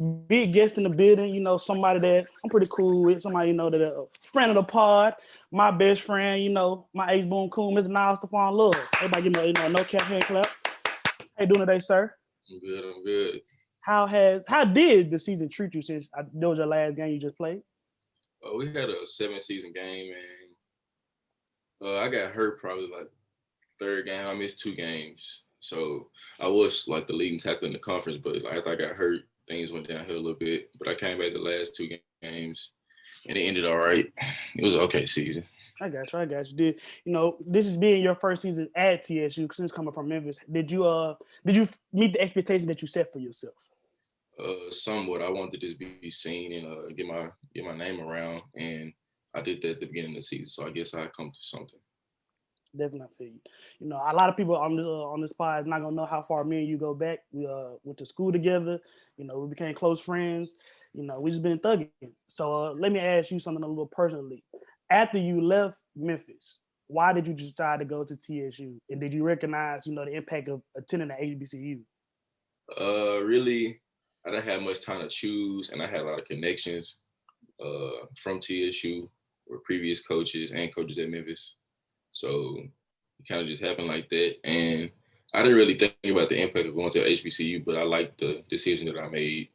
big guest in the building, somebody that I'm pretty cool with, somebody, that a friend of the pod, my best friend, my ace boom cool, Mr. Nyle Love. Everybody give me no cap hand clap. How you doing today, sir? I'm good. How did the season treat you since that was your last game you just played? We had a 7 season game, and I got hurt probably like third game. I missed 2 games, so I was like the leading tackler in the conference. But like, after I got hurt, things went downhill a little bit. But I came back the last 2 games, and it ended all right. It was an okay season. I got you. This is being your first season at TSU since coming from Memphis. Did you meet the expectation that you set for yourself? Somewhat, I wanted to just be seen and get my name around, and I did that at the beginning of the season. So I guess I come to something. Definitely, I feel you. A lot of people on this pod is not gonna know how far me and you go back. We went to school together. We became close friends. We just been thugging. So let me ask you something a little personally. After you left Memphis, why did you decide to go to TSU? And did you recognize, the impact of attending the HBCU? Really, I didn't have much time to choose, and I had a lot of connections from TSU with previous coaches and coaches at Memphis. So it kind of just happened like that. And I didn't really think about the impact of going to HBCU, but I liked the decision that I made,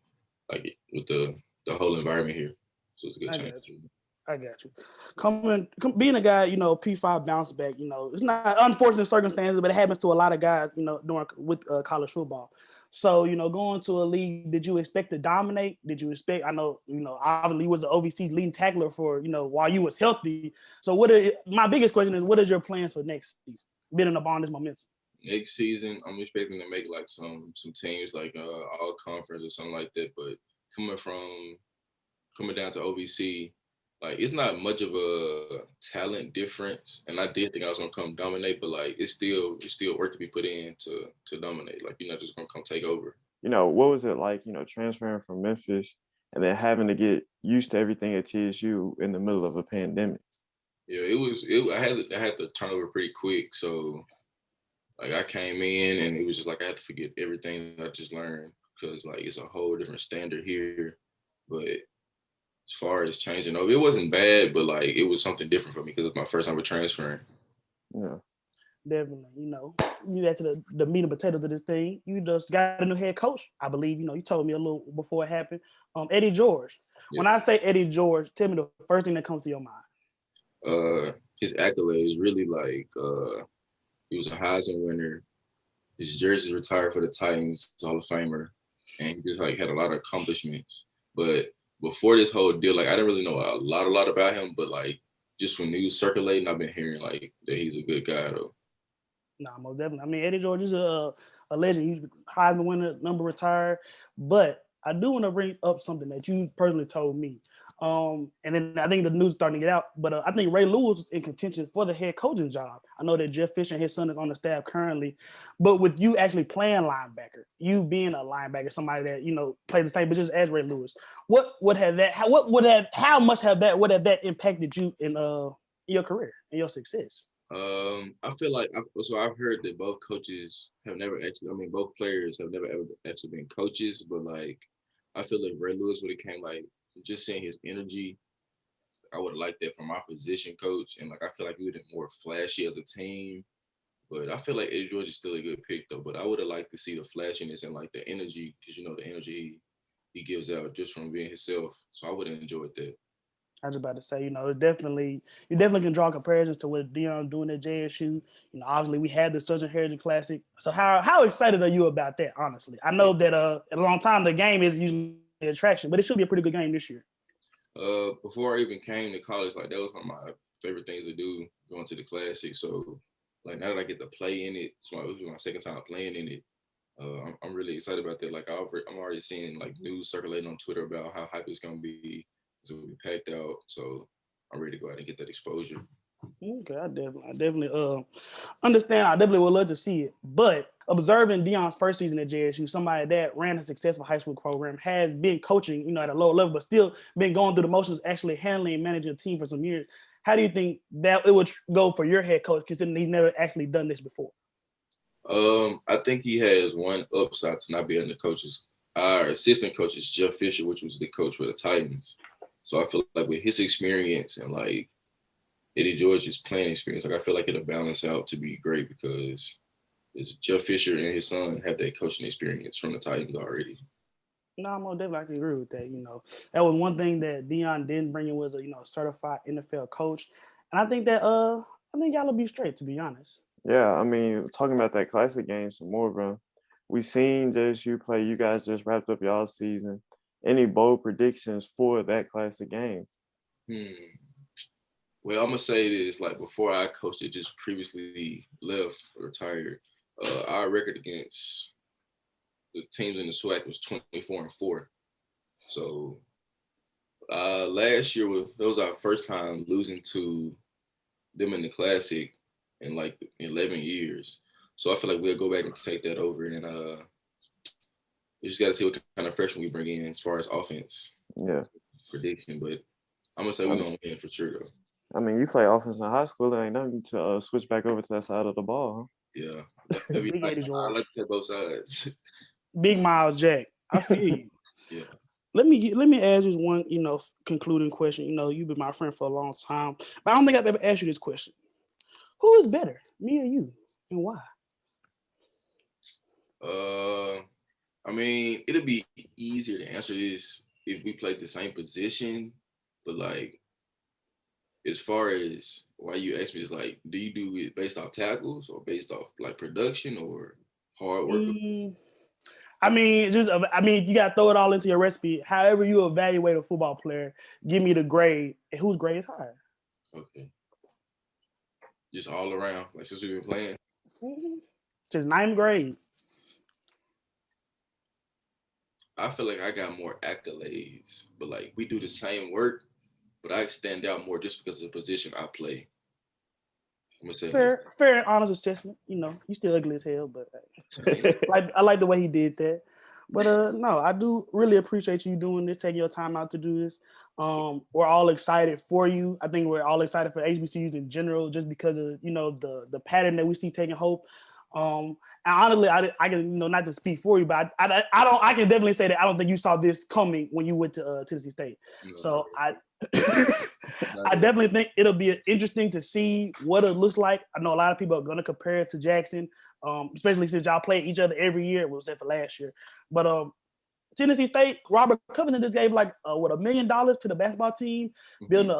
like with the whole environment here. So it's a good I change. got you. I got you. Being a guy, P5 bounce back, it's not unfortunate circumstances, but it happens to a lot of guys, during with college football. So, going to a league, did you expect to dominate? Did you expect? I know, obviously you was the OVC's leading tackler for, while you was healthy. So, my biggest question is, what is your plans for next season? Building upon this momentum. Next season, I'm expecting to make like some teams like all conference or something like that. But coming down to OVC, like it's not much of a talent difference, and I did think I was gonna come dominate, but like it's still work to be put in to dominate. Like you're not just gonna come take over. What was it like, transferring from Memphis and then having to get used to everything at TSU in the middle of a pandemic? Yeah, it was. I had to turn over pretty quick, so like I came in and it was just like I had to forget everything that I just learned because like it's a whole different standard here. But as far as changing over, it wasn't bad, but like it was something different for me because it was my first time with transferring. Yeah. Definitely, you get to the meat and potatoes of this thing. You just got a new head coach, I believe. You told me a little before it happened. Eddie George. Yeah. When I say Eddie George, tell me the first thing that comes to your mind. His accolades really like he was a Heisman winner. His jersey's retired for the Titans, Hall of Famer, and he just like had a lot of accomplishments. But before this whole deal, like I didn't really know a lot about him, but like just when news circulating, I've been hearing like that he's a good guy though. Nah, most definitely. I mean, Eddie George is a legend. He's Heisman winner, number retired. But I do want to bring up something that you personally told me. And then I think the news is starting to get out. But I think Ray Lewis is in contention for the head coaching job. I know that Jeff Fisher and his son is on the staff currently. But with you actually playing linebacker, you being a linebacker, somebody that plays the same position as Ray Lewis, how much have that impacted you in your career and your success? I feel like I've heard that both coaches have never actually. I mean, both players have never ever actually been coaches. But like, I feel like Ray Lewis would have came like just seeing his energy. I would have liked that from my position coach, and like I feel like we would have been more flashy as a team. But I feel like Eddie George is still a good pick though. But I would have liked to see the flashiness and like the energy because the energy he gives out just from being himself. So I would have enjoyed that. I was about to say, you definitely can draw comparisons to what Dion doing at JSU. Obviously we had the Southern Heritage Classic. So how excited are you about that? Honestly, I know that in a long time the game is usually the attraction, but it should be a pretty good game this year. Before I even came to college, like that was one of my favorite things to do, going to the Classic. So like now that I get to play in it, it was my second time playing in it. I'm really excited about that. Like I'm already seeing like news circulating on Twitter about how hype it's gonna be. It's gonna be packed out. So I'm ready to go out and get that exposure. Okay, I definitely understand. I definitely would love to see it. But observing Dion's first season at JSU, somebody that ran a successful high school program, has been coaching, at a lower level, but still been going through the motions, actually handling and managing a team for some years. How do you think that it would go for your head coach, considering he's never actually done this before? I think he has one upside to not being the coaches our assistant coach is Jeff Fisher, which was the coach for the Titans. So I feel like with his experience and like Eddie George's playing experience, like I feel like it'll balance out to be great because it's Jeff Fisher and his son have that coaching experience from the Titans already. No, I'm gonna definitely I can agree with that. That was one thing that Dion didn't bring in was a certified NFL coach, and I think that I think y'all will be straight, to be honest. Yeah, I mean, talking about that classic game some more, bro. We seen JSU play. You guys just wrapped up y'all season. Any bold predictions for that classic game? Hmm. Well, I'm gonna say this: like before I coached it, just previously left or retired, our record against the teams in the SWAC was 24-4. So last year was our first time losing to them in the classic in like 11 years. So I feel like we'll go back and take that over, and we just got to see what kind of freshmen we bring in as far as offense Yeah. prediction. But I'm gonna say we're gonna win for sure though. I mean, you play offense in high school. There ain't nothing to switch back over to that side of the ball, Yeah, Big like, Eddie I George, like to play both sides. Big Miles Jack. I feel you. Yeah. Let me ask you one, concluding question. You've been my friend for a long time, but I don't think I've ever asked you this question. Who is better, me or you, and why? Uh, I mean, it'll be easier to answer this if we played the same position, but like as far as why you ask me is like, do you do it based off tackles or based off like production or hard work? Mm, I mean, you gotta throw it all into your recipe. However you evaluate a football player, give me the grade, and whose grade is higher. Okay, just all around. Like since we've been playing, Mhm. Just ninth grade. I feel like I got more accolades, but like we do the same work, but I stand out more just because of the position I play. I'm gonna say like, Fair and honest assessment. You still ugly as hell, but man, I like the way he did that. But no, I do really appreciate you doing this, taking your time out to do this. We're all excited for you. I think we're all excited for HBCUs in general, just because of the pattern that we see taking hold. And honestly, I can not to speak for you, but I don't I can definitely say that I don't think you saw this coming when you went to Tennessee State. no, So I not I really. definitely think it'll be interesting to see what it looks like. I know a lot of people are going to compare it to Jackson, especially since y'all play each other every year. Well, except for last year, but Tennessee State, Robert Covington just gave like $1 million to the basketball team, building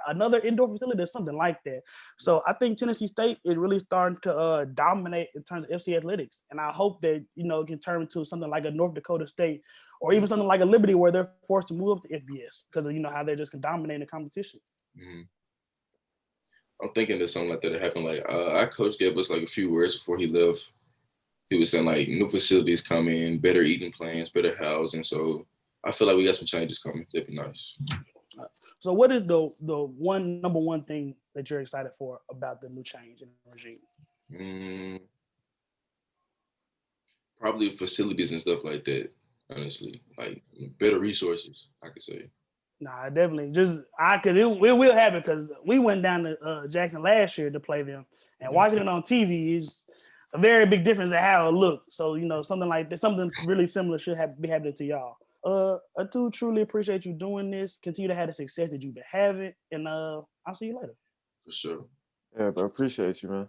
another indoor facility or something like that. So I think Tennessee State is really starting to dominate in terms of FC athletics, and I hope that it can turn into something like a North Dakota State or even something like a Liberty where they're forced to move up to FBS because of how they just can dominate the competition. Mm-hmm. I'm thinking that something like that happened. Like our coach gave us like a few words before he left. He was saying like new facilities coming, better eating plans, better housing. So I feel like we got some changes coming. That'd be nice. So what is the number one thing that you're excited for about the new change in the regime? Mm, probably facilities and stuff like that. Honestly, like better resources, I could say. Nah, definitely. Cause it will happen because we went down to Jackson last year to play them, and Mm, watching it on TV is a very big difference in how it looks. So something like that, something really similar should be happening to y'all. I do truly appreciate you doing this. Continue to have the success that you've been having, and I'll see you later. for sure. Yeah, bro. Appreciate you, man.